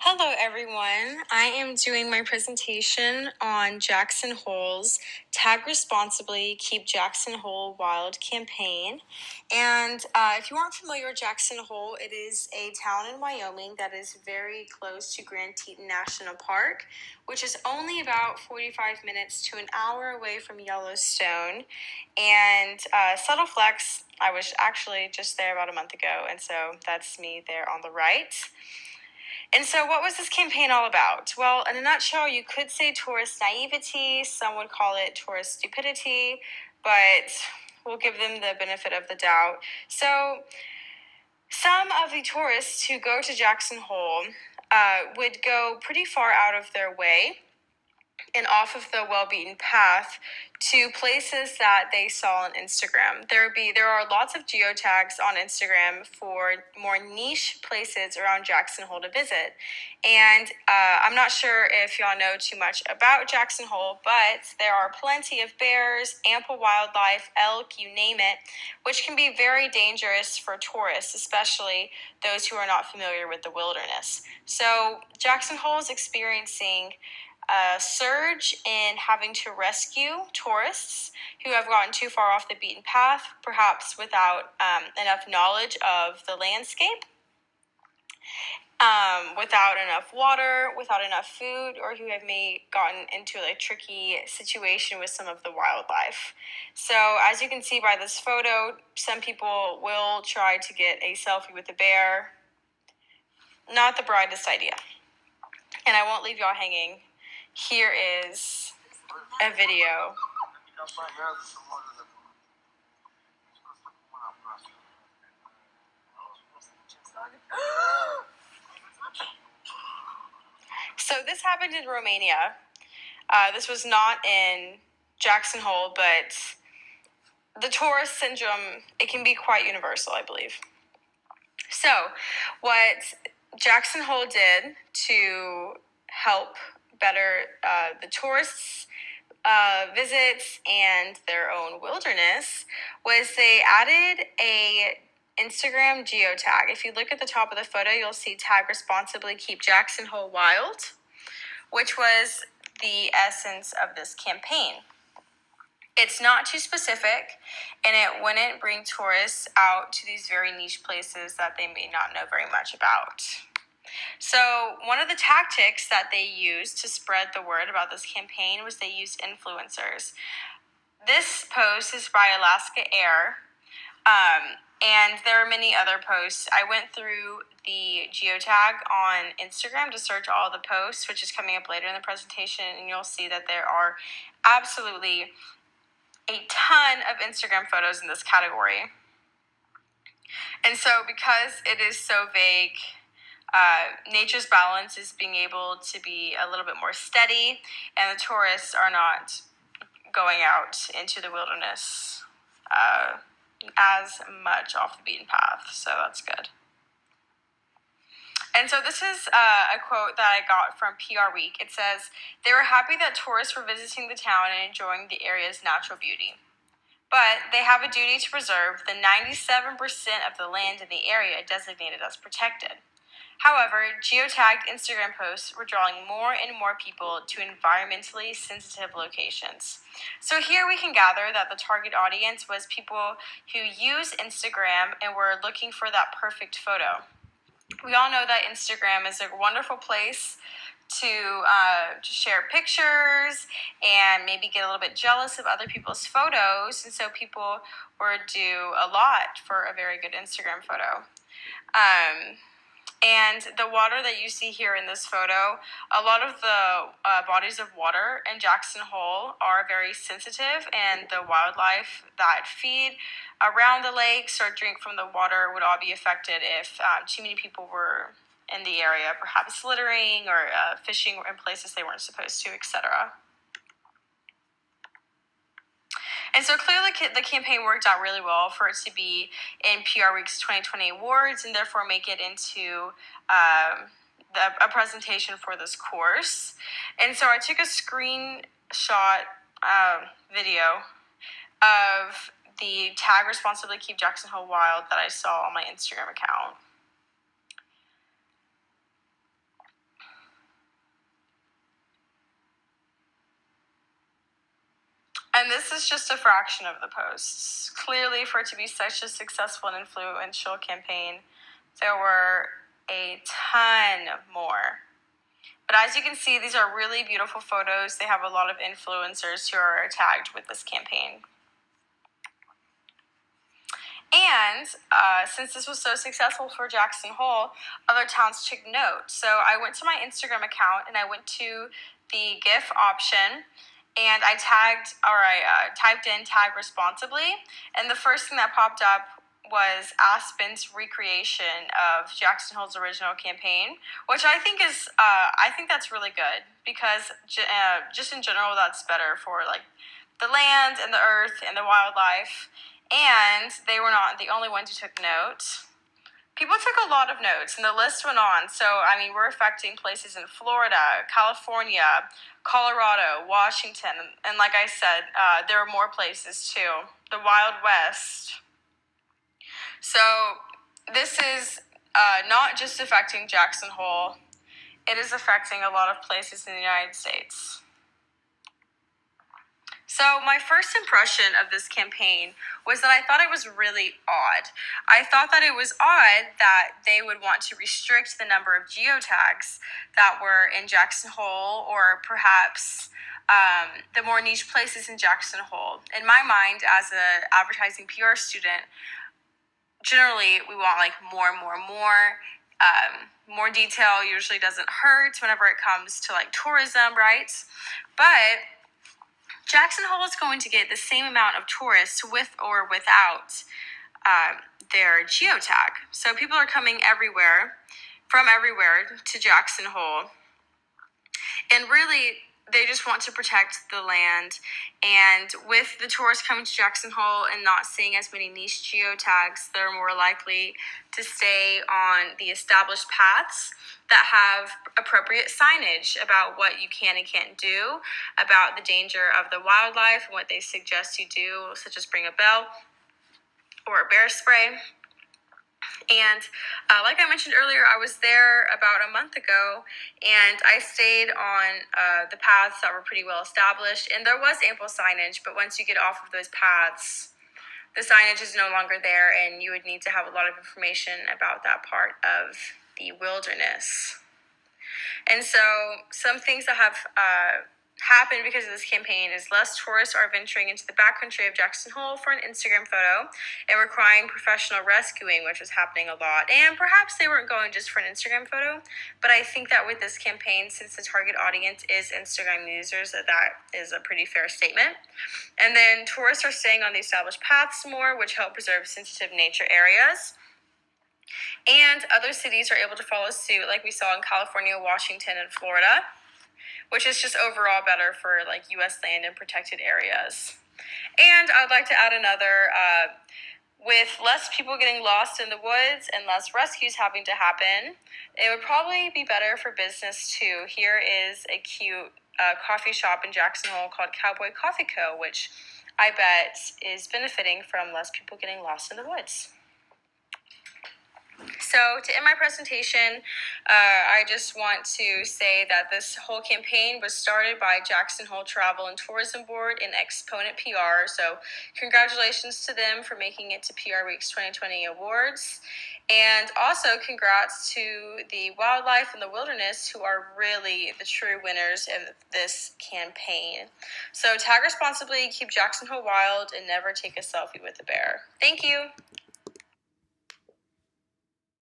Hello everyone, I am doing my presentation on Jackson Hole's Tag Responsibly, Keep Jackson Hole Wild campaign. And if you aren't familiar with Jackson Hole, it is a town in Wyoming that is very close to Grand Teton National Park, which is only about 45 minutes to an hour away from Yellowstone. And subtle flex, I was actually just there about a month ago, and so that's me there on the right. And so, what was this campaign all about? Well, in a nutshell, you could say tourist naivety, some would call it tourist stupidity, but we'll give them the benefit of the doubt. So, some of the tourists who go to Jackson Hole would go pretty far out of their way and off of the well-beaten path to places that they saw on Instagram. There are lots of geotags on Instagram for more niche places around Jackson Hole to visit. And I'm not sure if y'all know too much about Jackson Hole, but there are plenty of bears, ample wildlife, elk, you name it, which can be very dangerous for tourists, especially those who are not familiar with the wilderness. So Jackson Hole is experiencing a surge in having to rescue tourists who have gotten too far off the beaten path, perhaps without enough knowledge of the landscape, without enough water, without enough food, or who have maybe gotten into a tricky situation with some of the wildlife. So as you can see by this photo, some people will try to get a selfie with the bear. Not the brightest idea. And I won't leave y'all hanging. Here is a video. So this happened in Romania. This was not in Jackson Hole, but the tourist syndrome, it can be quite universal, I believe. So what Jackson Hole did to help better the tourists' visits and their own wilderness was they added a Instagram geotag. If you look at the top of the photo, you'll see Tag Responsibly, Keep Jackson Hole Wild, which was the essence of this campaign. It's not too specific, and it wouldn't bring tourists out to these very niche places that they may not know very much about. So one of the tactics that they used to spread the word about this campaign was they used influencers. This post is by Alaska Air, and there are many other posts. I went through the geotag on Instagram to search all the posts, which is coming up later in the presentation, and you'll see that there are absolutely a ton of Instagram photos in this category. And so because it is so vague, nature's balance is being able to be a little bit more steady, and the tourists are not going out into the wilderness as much off the beaten path, so that's good. And so this is a quote that I got from PR Week. It says, "They were happy that tourists were visiting the town and enjoying the area's natural beauty. But they have a duty to preserve the 97% of the land in the area designated as protected. However, geotagged Instagram posts were drawing more and more people to environmentally sensitive locations." So here we can gather that the target audience was people who use Instagram and were looking for that perfect photo. We all know that Instagram is a wonderful place to share pictures and maybe get a little bit jealous of other people's photos, and so people would do a lot for a very good Instagram photo. And the water that you see here in this photo, a lot of the bodies of water in Jackson Hole are very sensitive, and the wildlife that feed around the lakes or drink from the water would all be affected if too many people were in the area, perhaps littering or fishing in places they weren't supposed to, etc. And so clearly the campaign worked out really well for it to be in PR Week's 2020 awards and therefore make it into a presentation for this course. And so I took a screenshot video of the Tag Responsibly Keep Jackson Hole Wild that I saw on my Instagram account. this is just a fraction of the posts. Clearly, for it to be such a successful and influential campaign, there were a ton more. But as you can see, these are really beautiful photos. They have a lot of influencers who are tagged with this campaign. And since this was so successful for Jackson Hole, other towns took note. So I went to my Instagram account and I went to the GIF option and I typed in tag responsibly. And the first thing that popped up was Aspen's recreation of Jackson Hole's original campaign, which I think that's really good because just in general, that's better for like the land and the earth and the wildlife. And they were not the only ones who took note. People took a lot of notes, and the list went on. So, I mean, we're affecting places in Florida, California, Colorado, Washington, and like I said, there are more places too. The Wild West. So, this is not just affecting Jackson Hole, it is affecting a lot of places in the United States. So my first impression of this campaign was that I thought it was really odd. I thought that it was odd that they would want to restrict the number of geotags that were in Jackson Hole, or perhaps the more niche places in Jackson Hole. In my mind, as an advertising PR student, generally we want like more. More detail usually doesn't hurt whenever it comes to like tourism, right? But Jackson Hole is going to get the same amount of tourists with or without their geotag. So people are coming from everywhere to Jackson Hole. And really, they just want to protect the land. And with the tourists coming to Jackson Hole and not seeing as many niche geotags, they're more likely to stay on the established paths that have appropriate signage about what you can and can't do, about the danger of the wildlife and what they suggest you do, such as bring a bell or a bear spray. And like I mentioned earlier, I was there about a month ago, and I stayed on the paths that were pretty well established, and there was ample signage, but once you get off of those paths, the signage is no longer there, and you would need to have a lot of information about that part of the wilderness. And so some things that have happened because of this campaign is less tourists are venturing into the backcountry of Jackson Hole for an Instagram photo and requiring professional rescuing, which was happening a lot. And perhaps they weren't going just for an Instagram photo, but I think that with this campaign, since the target audience is Instagram users, that is a pretty fair statement. And then tourists are staying on the established paths more, which help preserve sensitive nature areas. And other cities are able to follow suit, like we saw in California, Washington, and Florida, which is just overall better for like U.S. land and protected areas. And I'd like to add another, with less people getting lost in the woods and less rescues having to happen, it would probably be better for business too. Here is a cute coffee shop in Jackson Hole called Cowboy Coffee Co., which I bet is benefiting from less people getting lost in the woods. So to end my presentation, I just want to say that this whole campaign was started by Jackson Hole Travel and Tourism Board and Exponent PR. So congratulations to them for making it to PR Week's 2020 awards. And also congrats to the wildlife and the wilderness, who are really the true winners of this campaign. So tag responsibly, keep Jackson Hole wild, and never take a selfie with a bear. Thank you.